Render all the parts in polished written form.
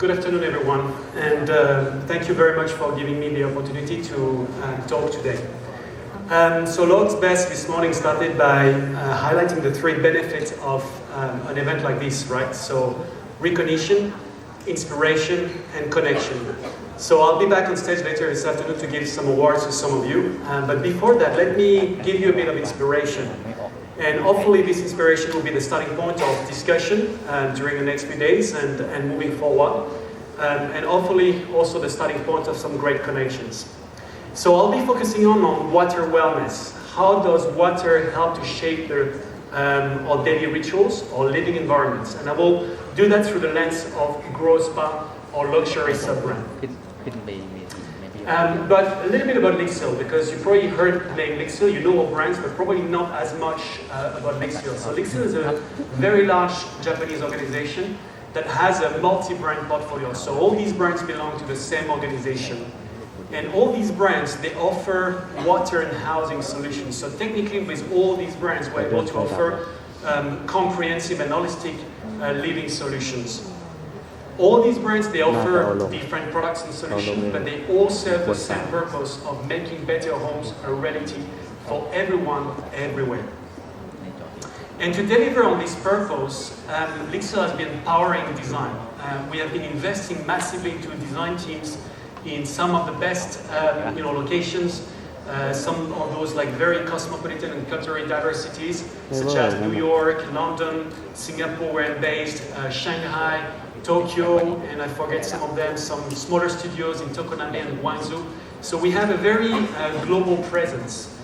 Good afternoon, everyone, and thank you very much for giving me the opportunity to talk today. So Lord's Best this morning started by highlighting the three benefits of an event like this, right? So recognition, inspiration, and connection. So I'll be back on stage later this afternoon to give some awards to some of you. But before that, let me give you a bit of inspiration. And hopefully this inspiration will be the starting point of discussion during the next few days and moving forward. And hopefully also the starting point of some great connections. So I'll be focusing on water wellness. How does water help to shape our daily rituals or living environments? And I will do that through the lens of growth spa or luxury sub-brand. But a little bit about LIXIL, because you probably heard the name LIXIL, you know our brands, but probably not as much about LIXIL. So LIXIL is a very large Japanese organization that has a multi-brand portfolio. So all these brands belong to the same organization. And all these brands, they offer water and housing solutions. So technically with all these brands, we're able to offer comprehensive and holistic living solutions. All these brands, they offer different products and solutions, but they all serve the same purpose of making better homes a reality for everyone, everywhere. And to deliver on this purpose, LIXIL has been powering design. We have been investing massively into design teams in some of the best locations, some of those like very cosmopolitan and culturally diverse cities, such as New York, London, Singapore, where I'm based, Shanghai, Tokyo, and I forget some of them, some smaller studios in Tokoname and Guangzhou. So we have a very global presence.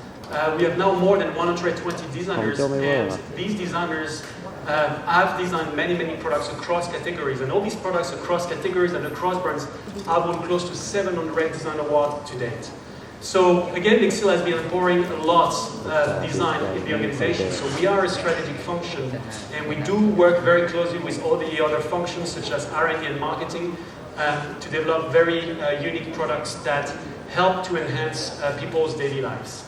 We have now more than 120 designers, and these designers have designed many products across categories, and all these products across categories and across brands have won close to 700 design awards to date. So again, LIXIL has been pouring a lot of design in the organization. So we are a strategic function, and we do work very closely with all the other functions such as R&D and marketing to develop very unique products that help to enhance people's daily lives.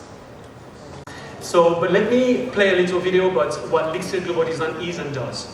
So, but let me play a little video about what LIXIL Global Design is and does.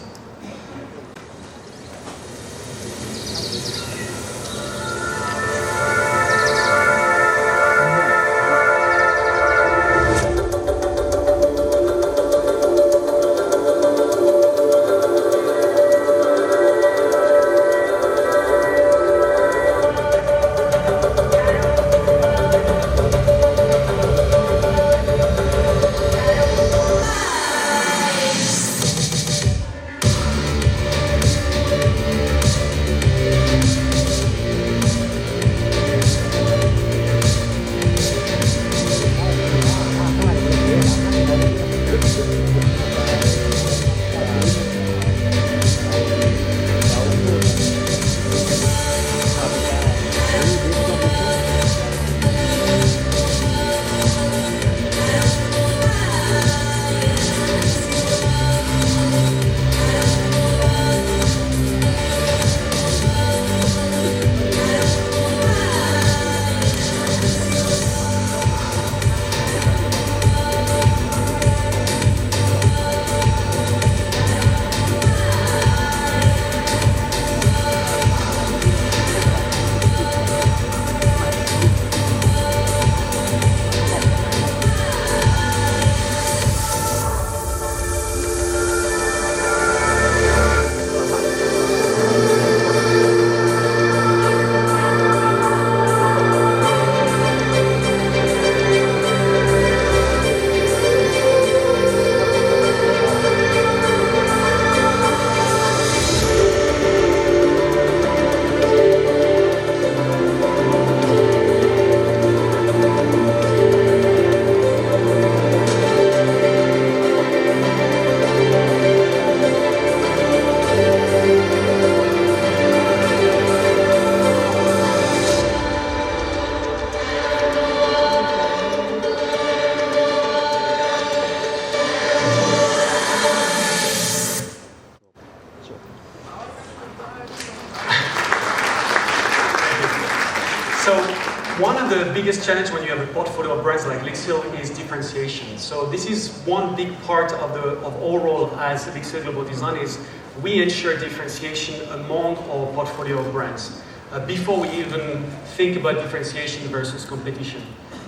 of the biggest challenge when you have a portfolio of brands like LIXIL is differentiation. So this is one big part of our role as LIXIL Global Design is we ensure differentiation among our portfolio of brands before we even think about differentiation versus competition.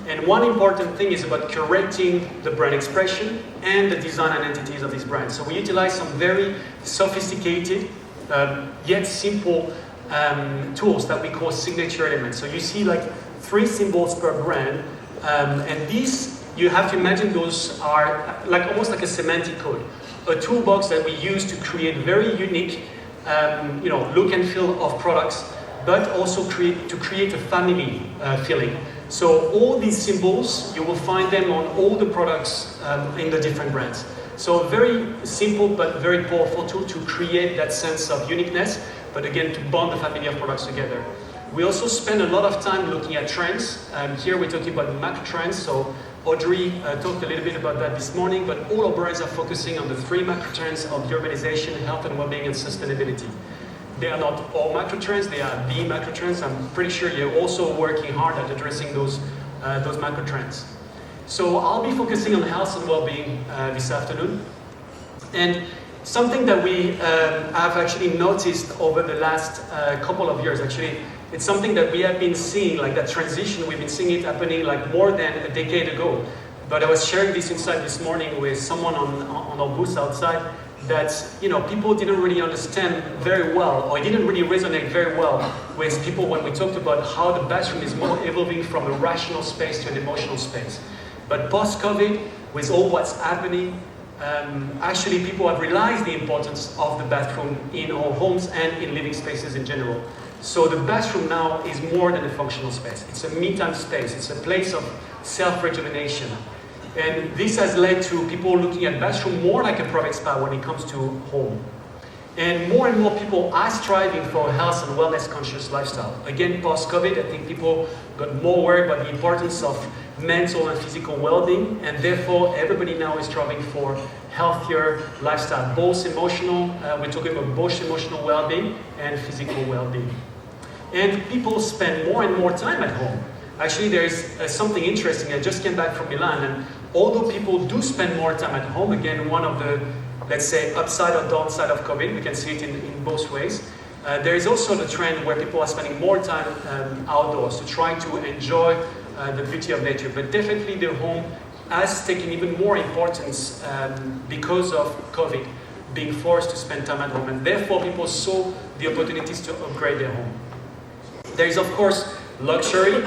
And one important thing is about curating the brand expression and the design identities of these brands. So we utilize some very sophisticated yet simple tools that we call signature elements. So you see like 3 symbols per brand, and these, you have to imagine those are like almost like a semantic code, a toolbox that we use to create very unique look and feel of products, but also to create a family feeling. So all these symbols, you will find them on all the products in the different brands. So a very simple but very powerful tool to create that sense of uniqueness, but again, to bond the family of products together. We also spend a lot of time looking at trends. Here we're talking about macro trends. So Audrey talked a little bit about that this morning, but all our brands are focusing on the 3 macro trends of urbanization, health and well-being, and sustainability. They are not all macro trends, they are the macro trends. I'm pretty sure you're also working hard at addressing those macro trends. So I'll be focusing on health and well-being this afternoon. And something that we have actually noticed over the last couple of years, actually, it's something that we have been seeing, like that transition, we've been seeing it happening like more than a decade ago. But I was sharing this insight this morning with someone on our booth outside, that people didn't really understand very well, or it didn't really resonate very well with people when we talked about how the bathroom is more evolving from a rational space to an emotional space. But post-COVID, with all what's happening, actually people have realized the importance of the bathroom in our homes and in living spaces in general. So the bathroom now is more than a functional space. It's a me-time space. It's a place of self-rejuvenation. And this has led to people looking at bathroom more like a private spa when it comes to home. And more people are striving for a health and wellness conscious lifestyle. Again, post-COVID, I think people got more worried about the importance of mental and physical well-being, and therefore everybody now is striving for healthier lifestyle, both emotional, we're talking about both emotional well-being and physical well-being. And people spend more and more time at home. Actually, there is something interesting. I just came back from Milan, and although people do spend more time at home, again, one of the, let's say, upside or downside of COVID, we can see it in both ways. There is also the trend where people are spending more time outdoors to try to enjoy the beauty of nature. But definitely the home has taken even more importance because of COVID, being forced to spend time at home. And therefore people saw the opportunities to upgrade their home. There is, of course, luxury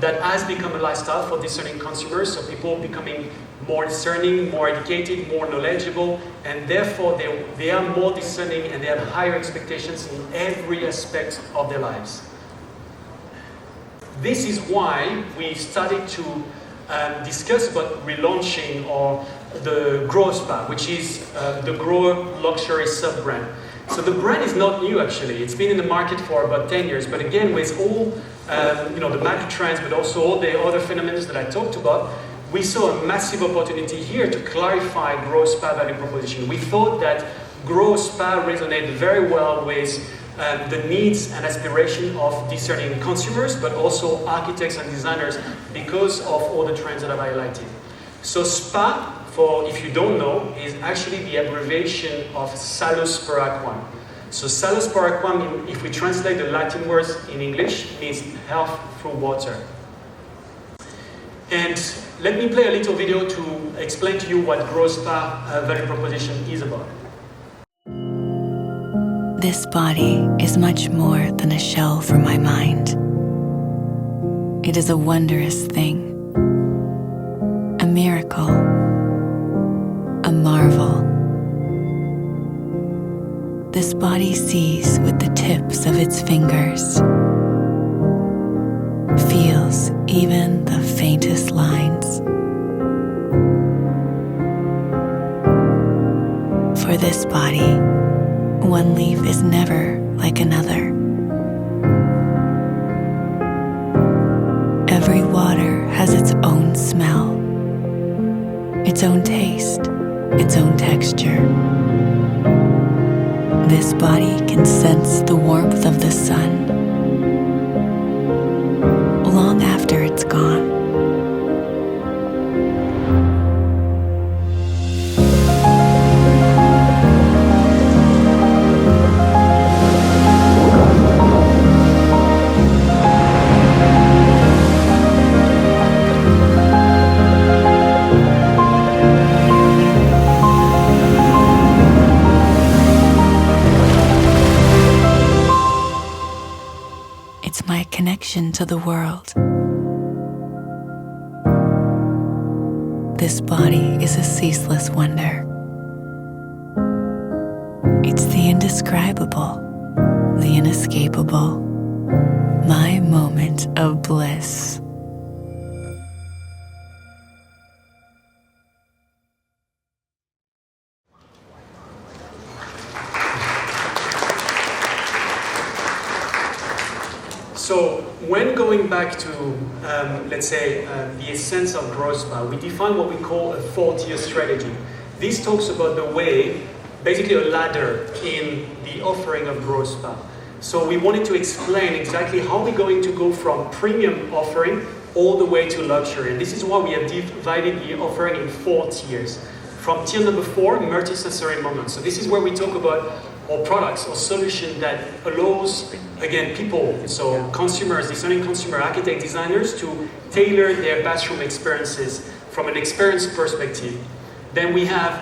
that has become a lifestyle for discerning consumers, so people becoming more discerning, more educated, more knowledgeable, and therefore they are more discerning and they have higher expectations in every aspect of their lives. This is why we started to discuss about relaunching or the Grow Spa, which is the Grow luxury sub-brand. So the brand is not new actually, it's been in the market for about 10 years, but again with all the macro trends, but also all the other phenomena that I talked about, we saw a massive opportunity here to clarify Grow Spa value proposition. We thought that Grow Spa resonated very well with the needs and aspiration of discerning consumers, but also architects and designers because of all the trends that I've highlighted. So SPA, for if you don't know, is actually the abbreviation of Salus per Aquam. So Salus per Aquam, if we translate the Latin words in English, means health through water. And let me play a little video to explain to you what Grow Spa value proposition is about. This body is much more than a shell for my mind. It is a wondrous thing, a miracle, a marvel. This body sees with the tips of its fingers, feels even the faintest lines. For this body, one leaf is never like another. Every water has its own smell, its own taste, its own texture. This body can sense the warmth of the sun long after it's gone. It's my connection to the world. This body is a ceaseless wonder. It's the indescribable, the inescapable, my moment of bliss. So when going back to, let's say, the essence of growth spa, we define what we call a 4-tier strategy. This talks about the way, basically a ladder in the offering of growth spa. So we wanted to explain exactly how we're going to go from premium offering all the way to luxury. And this is why we have divided the offering in 4 tiers. From tier number 4, multi-sensory moments. So this is where we talk about our products or solution that allows, again, people, so consumers, discerning consumer architect designers to tailor their bathroom experiences from an experience perspective. Then we have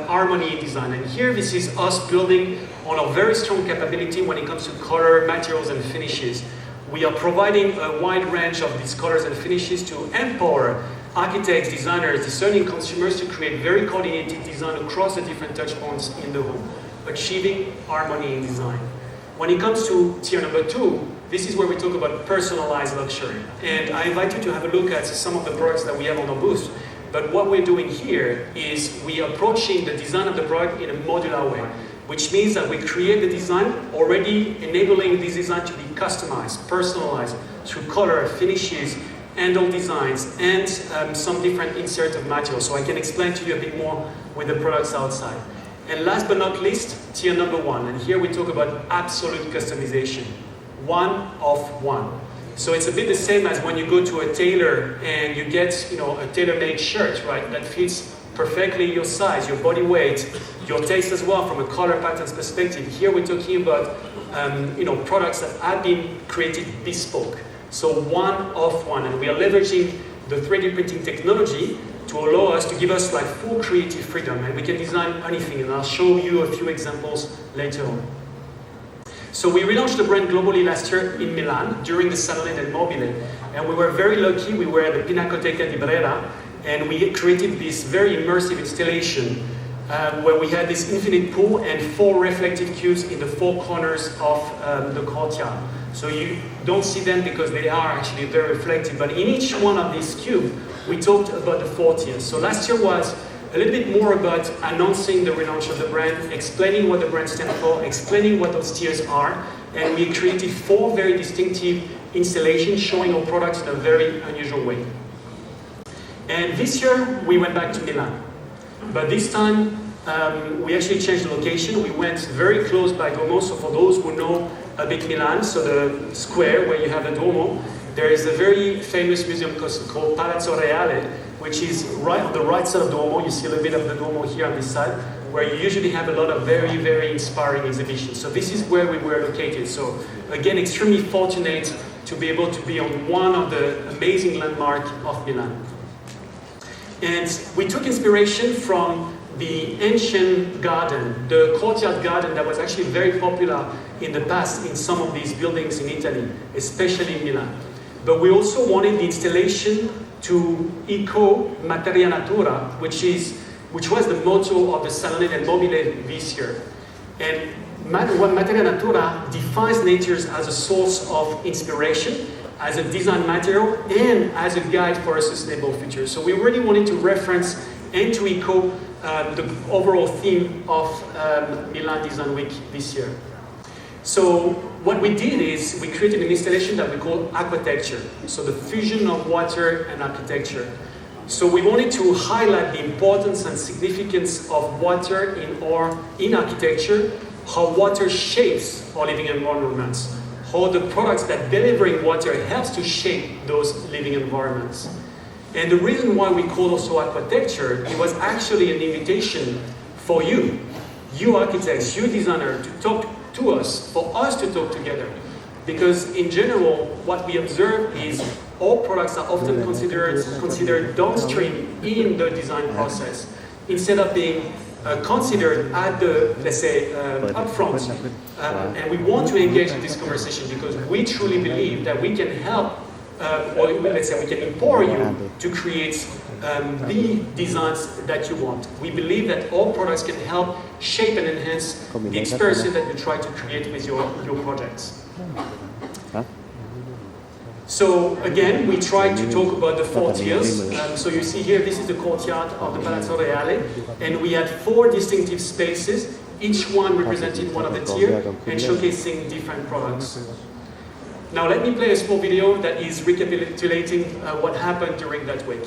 harmony in design. And here this is us building on a very strong capability when it comes to color, materials and finishes. We are providing a wide range of these colors and finishes to empower architects, designers, discerning consumers to create very coordinated design across the different touch points in the home, achieving harmony in design. When it comes to tier number 2, this is where we talk about personalized luxury. And I invite you to have a look at some of the products that we have on our booth. But what we're doing here is we are approaching the design of the product in a modular way, which means that we create the design, already enabling this design to be customized, personalized through color, finishes, handle designs, and some different insert of materials. So I can explain to you a bit more with the products outside. And last but not least, tier number 1. And here we talk about absolute customization. One of one. So it's a bit the same as when you go to a tailor and you get, a tailor-made shirt, right? That fits perfectly your size, your body weight, your taste as well from a color patterns perspective. Here we're talking about, products that have been created bespoke. So one of one. And we are leveraging the 3D printing technology to allow us to give us like full creative freedom, and we can design anything, and I'll show you a few examples later on. So we relaunched the brand globally last year in Milan during the Salone del Mobile, and we were very lucky. We were at the Pinacoteca di Brera, and we created this very immersive installation where we had this infinite pool and 4 reflective cubes in the 4 corners of the courtyard. So you don't see them because they are actually very reflective, but in each one of these cubes, we talked about the 4 tiers. So last year was a little bit more about announcing the relaunch of the brand, explaining what the brand stands for, explaining what those tiers are, and we created 4 very distinctive installations showing our products in a very unusual way. And this year, we went back to Milan. But this time, we actually changed the location. We went very close by Duomo, so for those who know a bit Milan, so the square where you have the Duomo, there is a very famous museum called Palazzo Reale, which is right on the right side of the Duomo. You see a little bit of the Duomo here on this side, where you usually have a lot of very, very inspiring exhibitions. So this is where we were located. So again, extremely fortunate to be able to be on one of the amazing landmarks of Milan. And we took inspiration from the ancient garden, the courtyard garden that was actually very popular in the past in some of these buildings in Italy, especially in Milan. But we also wanted the installation to echo Materia Natura, which was the motto of the Salone del Mobile this year. And Materia Natura defines nature as a source of inspiration, as a design material, and as a guide for a sustainable future. So we really wanted to reference and to echo the overall theme of Milan Design Week this year. So what we did is we created an installation that we call Aquatecture, so the fusion of water and architecture. So we wanted to highlight the importance and significance of water in architecture, how water shapes our living environments, how the products that delivering water helps to shape those living environments. And the reason why we call also aquitecture, it was actually an invitation for you architects, you designer, to talk to us, for us to talk together. Because in general, what we observe is all products are often considered downstream in the design process, instead of being considered at the, let's say, upfront. And we want to engage in this conversation because we truly believe that we can help, or let's say we can empower you to create the designs that you want. We believe that all products can help shape and enhance the experiences that you try to create with your projects. So again, we try to talk about the 4 tiers. So you see here, this is the courtyard of the Palazzo Reale, and we had 4 distinctive spaces, each one representing one of the tiers and showcasing different products. Now let me play a small video that is recapitulating what happened during that week.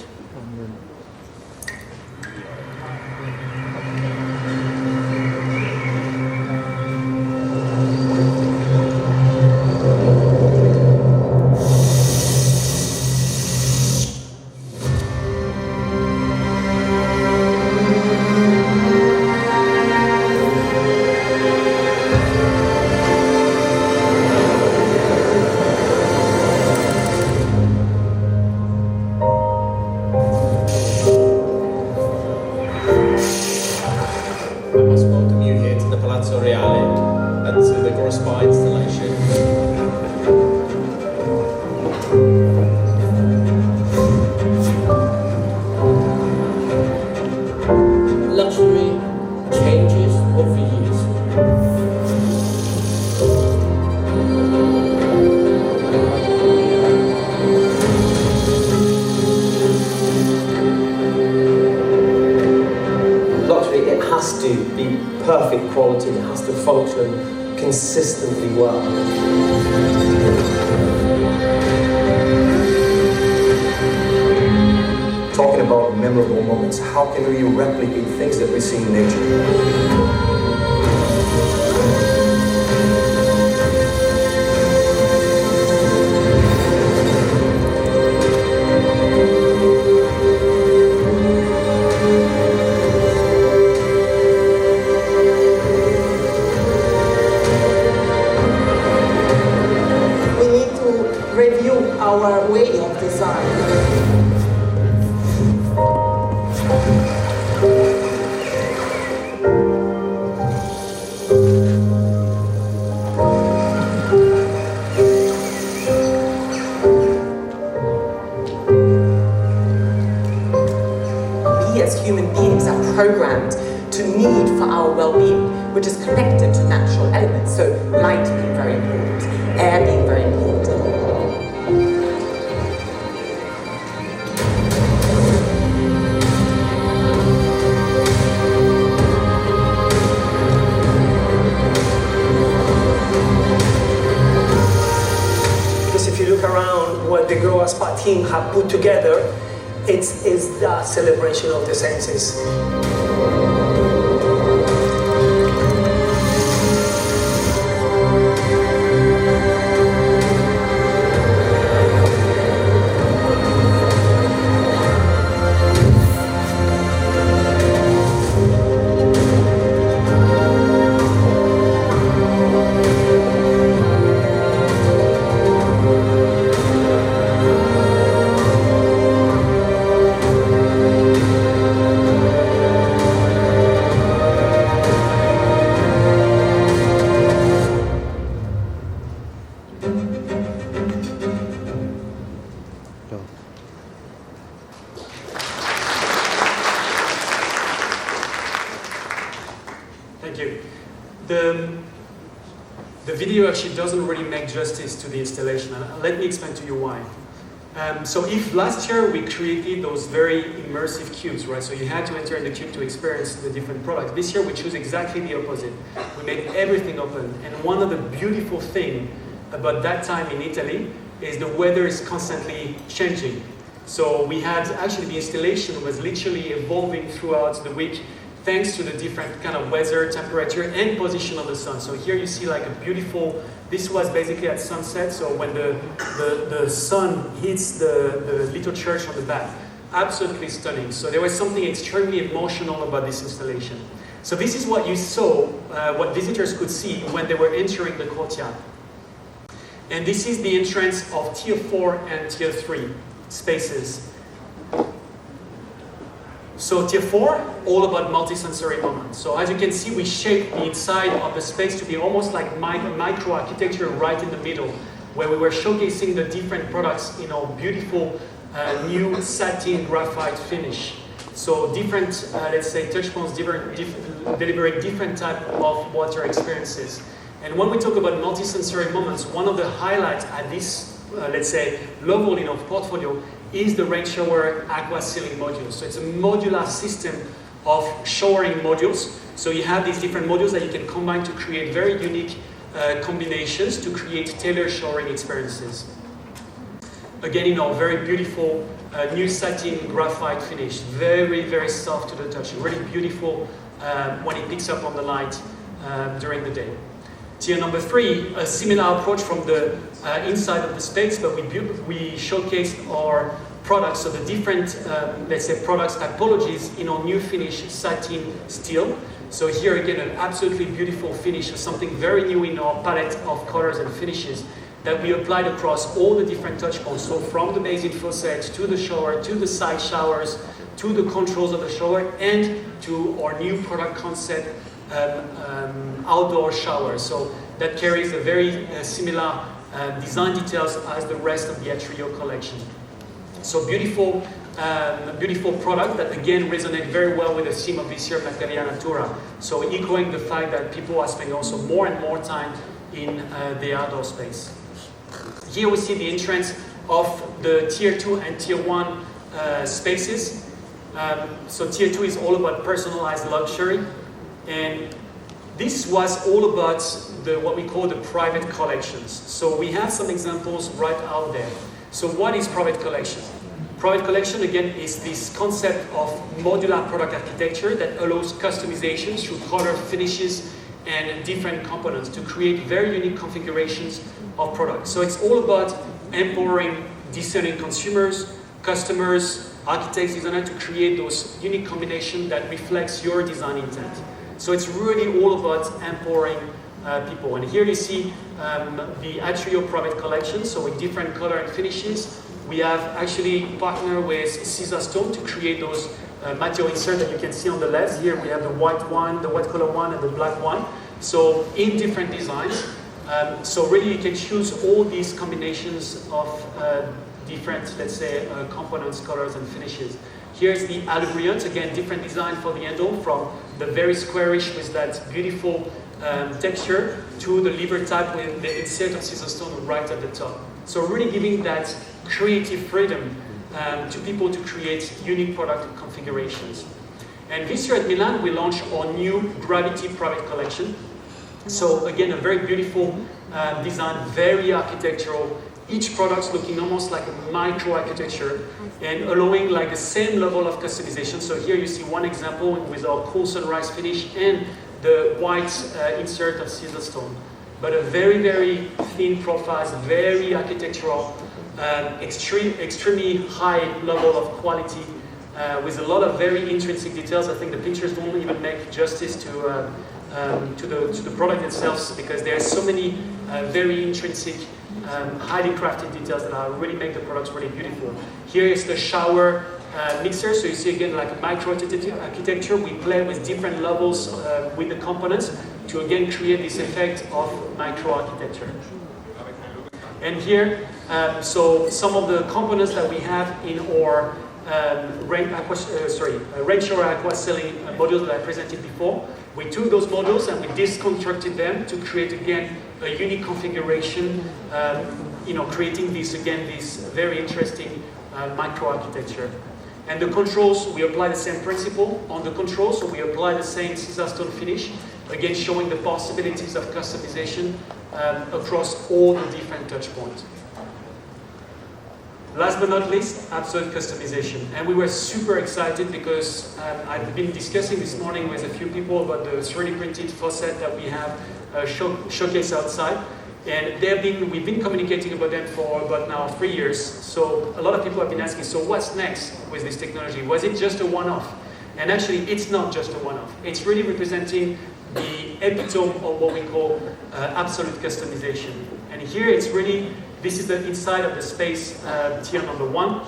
Consistently well. Talking about memorable moments, how can we replicate things that we see in nature? Our way of design. We as human beings are programmed to need for our well-being, which is connected to natural elements. So light being very important, air being very important. The Grow Spa team have put together, it's the celebration of the senses. The video actually doesn't really make justice to the installation. Let me explain to you why. So if last year we created those very immersive cubes, right? So you had to enter in the cube to experience the different products. This year we choose exactly the opposite. We made everything open. And one of the beautiful things about that time in Italy is the weather is constantly changing. So we had actually the installation was literally evolving throughout the week thanks to the different kind of weather, temperature, and position of the sun. So here you see like a beautiful, this was basically at sunset, so when the sun hits the little church on the back. Absolutely stunning. So there was something extremely emotional about this installation. So this is what you saw, what visitors could see when they were entering the courtyard. And this is the entrance of Tier 4 and Tier 3 spaces. So Tier 4, all about multi-sensory moments. So as you can see, we shape the inside of the space to be almost like micro-architecture right in the middle, where we were showcasing the different products in our beautiful new satin graphite finish. So different, let's say, touch points, delivering different type of water experiences. And when we talk about multi-sensory moments, one of the highlights at this, let's say, level in our portfolio is the rain shower aqua sealing module. So it's a modular system of showering modules. So you have these different modules that you can combine to create very unique combinations to create tailored showering experiences. Again, in our very beautiful new satin graphite finish, very, very soft to the touch, really beautiful when it picks up on the light during the day. Tier number 3, a similar approach from the inside of the space, but we showcased our products, so the different, let's say, products typologies in our new finish satin steel. So here again, an absolutely beautiful finish, something very new in our palette of colors and finishes that we applied across all the different touch points. So from the basin faucet to the shower, to the side showers, to the controls of the shower, and to our new product concept, outdoor shower. So that carries a very similar design details as the rest of the Atrio collection. So beautiful, beautiful product that again resonate very well with the theme of this year, Materia Natura. So echoing the fact that people are spending also more and more time in the outdoor space. Here we see the entrance of the Tier 2 and Tier 1 spaces. So Tier 2 is all about personalized luxury, and this was all about what we call the private collections. So we have some examples right out there. So what is private collection? Private collection, again, is this concept of modular product architecture that allows customization through color, finishes, and different components to create very unique configurations of products. So it's all about empowering discerning consumers, customers, architects, designers to create those unique combinations that reflects your design intent. So it's really all about empowering people. And here you see the Atrio private collection, so with different color and finishes. We have actually partnered with Caesarstone to create those material inserts that you can see on the left. Here we have the white one, the white color one, and the black one. So in different designs. So really you can choose all these combinations of different, let's say, components, colors, and finishes. Here's the Albriant, again, different design for the handle, from the very squarish with that beautiful texture to the lever type with the insert of Caesarstone right at the top. So really giving that creative freedom to people to create unique product configurations. And this year at Milan, we launched our new Gravity Private Collection. So again, a very beautiful design, very architectural. Each product looking almost like a micro-architecture and allowing like the same level of customization. So here you see one example with our cool sunrise finish and the white insert of Caesarstone. But a very, very thin profile, very architectural, extremely high level of quality, with a lot of very intrinsic details. I think the pictures don't even make justice to the product itself, because there are so many very intrinsic, highly crafted details that really make the products really beautiful. Here is the shower mixer, so you see again like a micro architecture. We play with different levels with the components to again create this effect of micro architecture. And here, so some of the components that we have in our rain shower aqua sealing modules that I presented before. We took those modules and we deconstructed them to create again a unique configuration, creating this very interesting micro-architecture. And the controls, we apply the same principle on the controls, so we apply the same Caesarstone finish, again showing the possibilities of customization across all the different touch points. Last but not least, absolute customization. And we were super excited because I've been discussing this morning with a few people about the 3D printed faucet that we have showcased outside. And we've been communicating about them for about now 3 years. So a lot of people have been asking, so what's next with this technology? Was it just a one-off? And actually, it's not just a one-off. It's really representing the epitome of what we call absolute customization. And here it's really, this is the inside of the space tier number 1.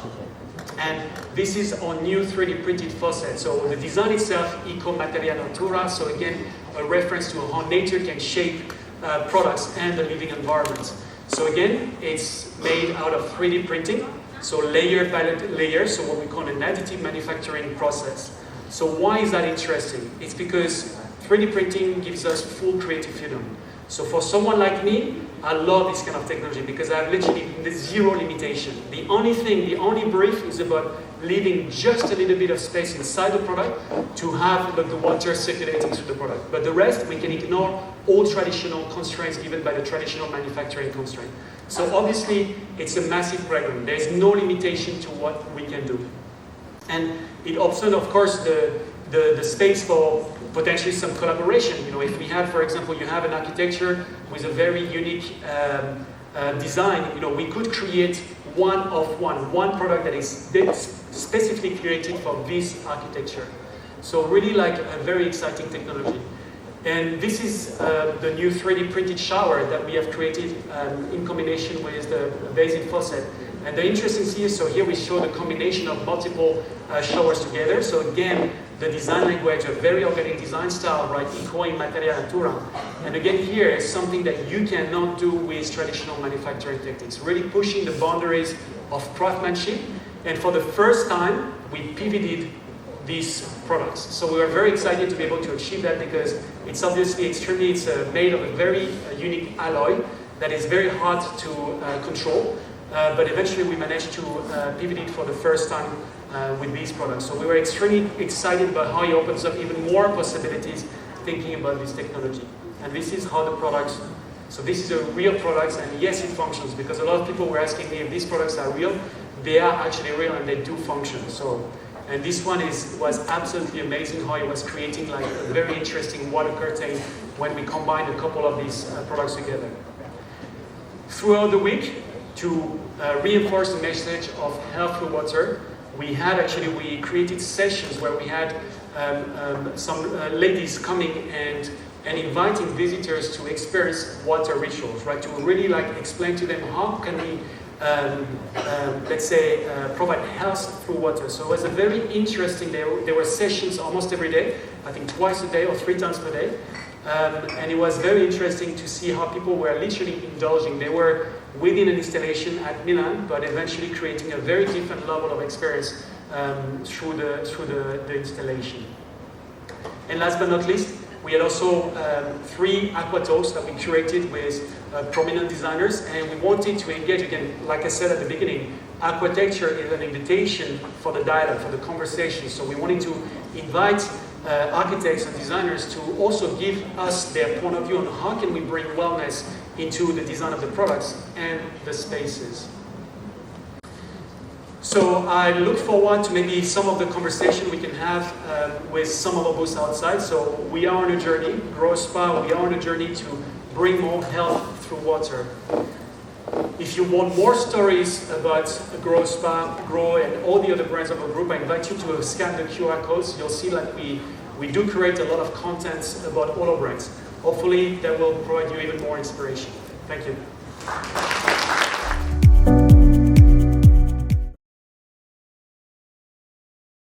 And this is our new 3D printed faucet. So the design itself, Eco Materia Natura, so again, a reference to how nature can shape products and the living environment. So again, it's made out of 3D printing, so layer by layer, so what we call an additive manufacturing process. So why is that interesting? It's because 3D printing gives us full creative freedom. So for someone like me, I love this kind of technology because I have literally zero limitation. The only brief is about leaving just a little bit of space inside the product to have the water circulating through the product. But the rest, we can ignore all traditional constraints given by the traditional manufacturing constraint. So obviously, it's a massive program. There's no limitation to what we can do. And it opens, of course, the space for potentially some collaboration. You know, if we have, for example, you have an architecture with a very unique design, you know, we could create one product that is specifically created for this architecture. So really like a very exciting technology. And this is the new 3D printed shower that we have created in combination with the Besseyre faucet. And the interesting thing is, so here we show the combination of multiple showers together. So again, the design language, a very organic design style, right? Eco in Materia Natura. And again, here is something that you cannot do with traditional manufacturing techniques. Really pushing the boundaries of craftsmanship. And for the first time, we pivoted these products. So we were very excited to be able to achieve that because it's obviously it's made of a very unique alloy that is very hard to control. But eventually we managed to pivot it for the first time with these products. So we were extremely excited about how it opens up even more possibilities thinking about this technology. And this is how the products, so this is a real product, and yes, it functions, because a lot of people were asking me if these products are real. They are actually real and they do function. So, and this one was absolutely amazing how it was creating like a very interesting water curtain when we combined a couple of these products together. Throughout the week, to reinforce the message of health through water, we created sessions where we had some ladies coming and inviting visitors to experience water rituals, right? To really like explain to them how can we, let's say, provide health through water. So it was a very interesting, there were sessions almost every day, I think twice a day or 3 times per day. And it was very interesting to see how people were literally indulging. They were within an installation at Milan, but eventually creating a very different level of experience through the installation. And last but not least, we had also 3 aqua talks that we curated with prominent designers, and we wanted to engage again, like I said at the beginning, aquitecture is an invitation for the dialogue, for the conversation. So we wanted to invite architects and designers to also give us their point of view on how can we bring wellness into the design of the products and the spaces. So I look forward to maybe some of the conversation we can have with some of our booths outside. So we are on a journey, Grow Spa, we are on a journey to bring more health through water. If you want more stories about Grow Spa, Grow, and all the other brands of our group, I invite you to scan the QR codes. You'll see that we do create a lot of content about all our brands. Hopefully that will provide you even more inspiration. Thank you.